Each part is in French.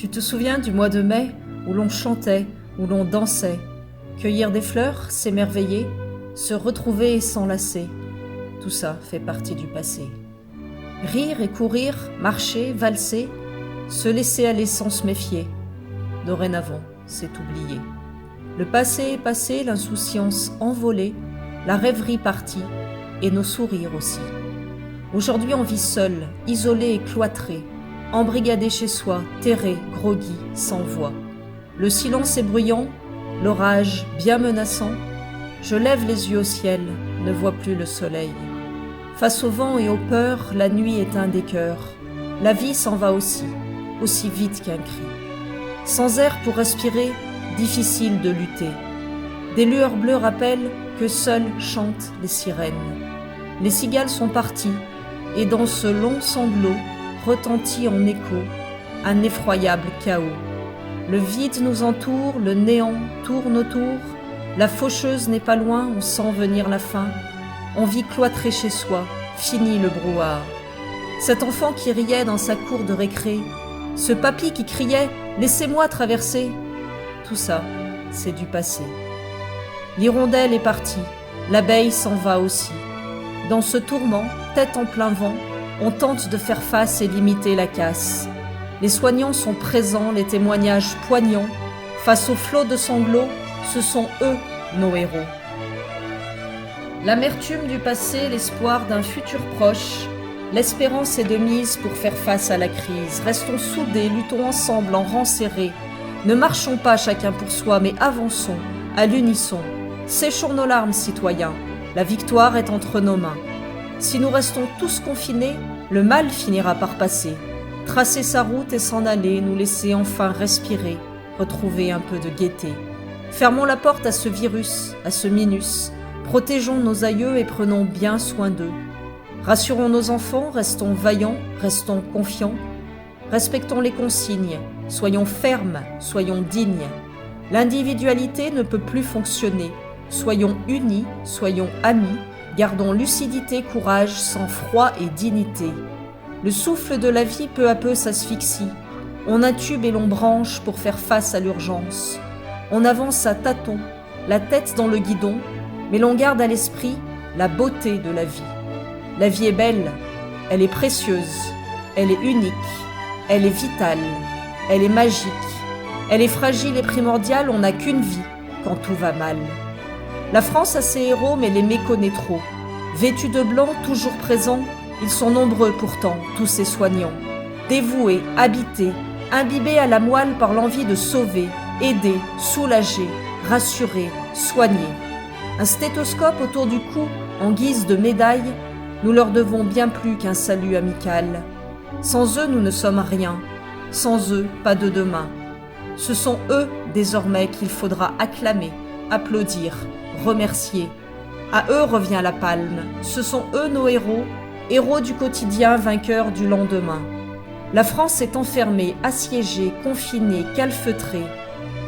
Tu te souviens du mois de mai, où l'on chantait, où l'on dansait, cueillir des fleurs, s'émerveiller, se retrouver et s'enlacer. Tout ça fait partie du passé. Rire et courir, marcher, valser, se laisser aller sans se méfier. Dorénavant, c'est oublié. Le passé est passé, l'insouciance envolée, la rêverie partie, et nos sourires aussi. Aujourd'hui, on vit seul, isolé et cloîtré, embrigadé chez soi, terré, groggy, sans voix. Le silence est bruyant, l'orage bien menaçant. Je lève les yeux au ciel, ne vois plus le soleil. Face au vent et aux peurs, la nuit éteint des cœurs. La vie s'en va aussi vite qu'un cri. Sans air pour respirer, difficile de lutter. Des lueurs bleues rappellent que seules chantent les sirènes. Les cigales sont parties, et dans ce long sanglot retentit en écho un effroyable chaos. Le vide nous entoure, le néant tourne autour. La faucheuse n'est pas loin, on sent venir la fin. On vit cloîtré chez soi, fini le brouhaha. Cet enfant qui riait dans sa cour de récré, ce papy qui criait « Laissez-moi traverser !» Tout ça, c'est du passé. L'hirondelle est partie, l'abeille s'en va aussi. Dans ce tourment, tête en plein vent, on tente de faire face et limiter la casse. Les soignants sont présents, les témoignages poignants. Face au flot de sanglots, ce sont eux nos héros. L'amertume du passé, l'espoir d'un futur proche, l'espérance est de mise pour faire face à la crise. Restons soudés, luttons ensemble en rang serré. Ne marchons pas chacun pour soi, mais avançons à l'unisson. Séchons nos larmes, citoyens. La victoire est entre nos mains. Si nous restons tous confinés, le mal finira par passer. Tracer sa route et s'en aller, nous laisser enfin respirer, retrouver un peu de gaieté. Fermons la porte à ce virus, à ce minus. Protégeons nos aïeux et prenons bien soin d'eux. Rassurons nos enfants, restons vaillants, restons confiants. Respectons les consignes, soyons fermes, soyons dignes. L'individualité ne peut plus fonctionner. Soyons unis, soyons amis, gardons lucidité, courage, sang-froid et dignité. Le souffle de la vie peu à peu s'asphyxie. On intube et l'on branche pour faire face à l'urgence. On avance à tâtons, la tête dans le guidon, mais l'on garde à l'esprit la beauté de la vie. La vie est belle, elle est précieuse, elle est unique, elle est vitale, elle est magique, elle est fragile et primordiale, on n'a qu'une vie quand tout va mal. La France a ses héros mais les méconnaît trop. Vêtus de blanc, toujours présents, ils sont nombreux pourtant, tous ces soignants. Dévoués, habités, imbibés à la moelle par l'envie de sauver, aider, soulager, rassurer, soigner. Un stéthoscope autour du cou, en guise de médaille, nous leur devons bien plus qu'un salut amical. Sans eux, nous ne sommes rien. Sans eux, pas de demain. Ce sont eux, désormais, qu'il faudra acclamer, applaudir, remercier. À eux revient la palme. Ce sont eux nos héros, héros du quotidien, vainqueurs du lendemain. La France est enfermée, assiégée, confinée, calfeutrée.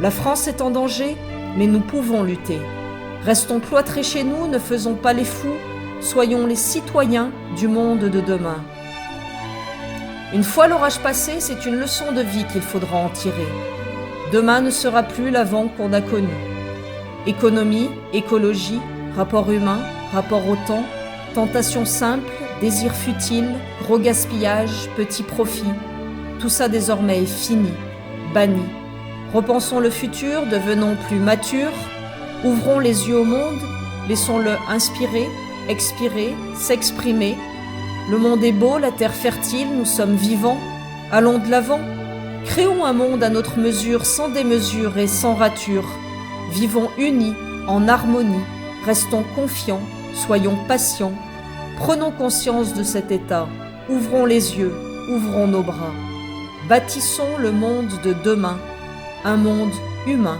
La France est en danger, mais nous pouvons lutter. Restons cloîtrés chez nous, ne faisons pas les fous, soyons les citoyens du monde de demain. Une fois l'orage passé, c'est une leçon de vie qu'il faudra en tirer. Demain ne sera plus l'avant qu'on a connu. Économie, écologie, rapport humain, rapport au temps, tentation simple, désir futile, gros gaspillage, petit profit. Tout ça désormais est fini, banni. Repensons le futur, devenons plus matures, ouvrons les yeux au monde, laissons-le inspirer, expirer, s'exprimer. Le monde est beau, la terre fertile, nous sommes vivants. Allons de l'avant. Créons un monde à notre mesure, sans démesure et sans rature. Vivons unis, en harmonie. Restons confiants, soyons patients. Prenons conscience de cet état. Ouvrons les yeux, ouvrons nos bras. Bâtissons le monde de demain, un monde humain.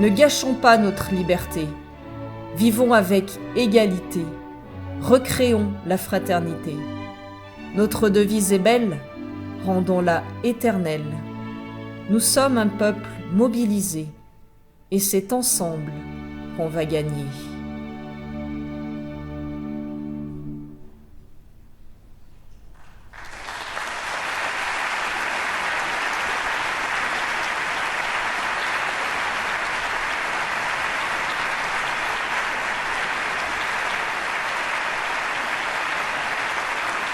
Ne gâchons pas notre liberté. Vivons avec égalité. Recréons la fraternité. Notre devise est belle, rendons-la éternelle. Nous sommes un peuple mobilisé, et c'est ensemble qu'on va gagner.